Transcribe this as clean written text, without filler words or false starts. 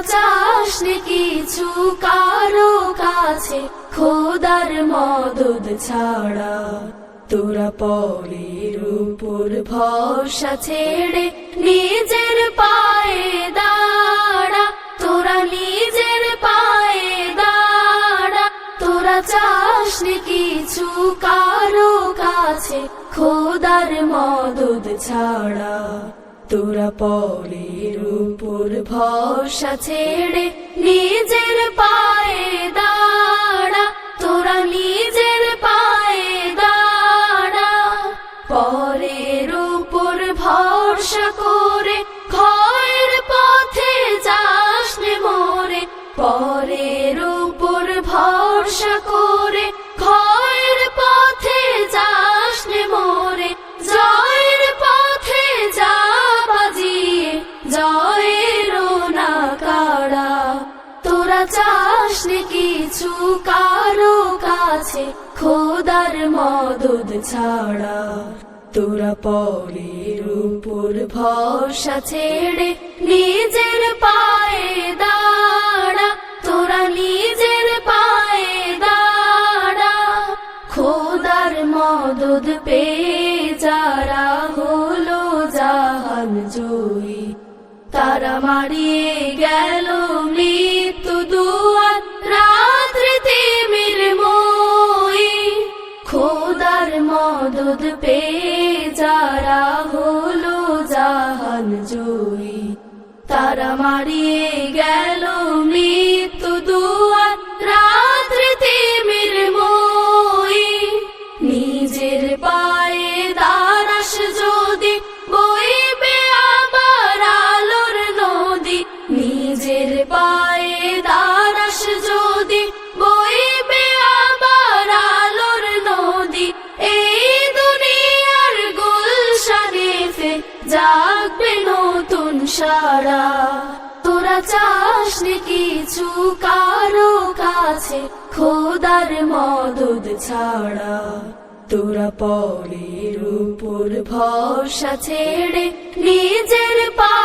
চাসনি কিছু কারো কাছে খোদার মদদ ছাড়া। তোরা পরের উপর ভরসা ছেড়ে নিজের পায়ে দাঁড়া। তোরা নিজের পায়ে দাঁড়া। তোরা চাসনি কিছু কারো কাছে খোদার মদদ ছাড়া। তোরা পরের উপর ভরসা ছেড়ে নিজের পায়ে দাঁড়া। তোরা নিজের পায়ে দাঁড়া। পরের উপর ভরসা করে ক্ষয়ের পথে যাসনে মরে। পরের উপর ভরসা করে ক্ষয়ের পথে যাসনে মরে। জয়ের পথে যা বাজিয়ে জয়েরও না কাড়া। তোরা চাসনি কিছু কারো কাছে খোদার মদদ ছাড়া। তোরা পরের উপর ভরসা ছেড়ে নিজের পায়ে দাঁড়া। তোরা নিজের পায়ে দাঁড়া। খোদার মদদ পেয়ে যারা হলো জাহান জয়ী, তারা মারিয়ে গেল মৃত্যু দুয়ার রাত্রিতে মৃন্ময়ী। খোদার মদদ পেয়ে যারা হলো জাহান জয়ী, তারা মারিয়ে গেল মৃত্যু দুয়ার রাত্রিতে মৃন্ময়ী। নিজের পায়ে দাঁড়াস যদি বইবে আবার আলোর নদী। নিজের পায়ে দাঁড়াস যদি বইবে আবার আলোর নদী। এই দুনিয়ার গুলশানে ফের জাগবে নতুন সারা। তোরা চাসনি কিছু কারো কাছে খোদার মদদ ছাড়া। তোরা পরের উপর ভরসা ছেড়ে নিজের পা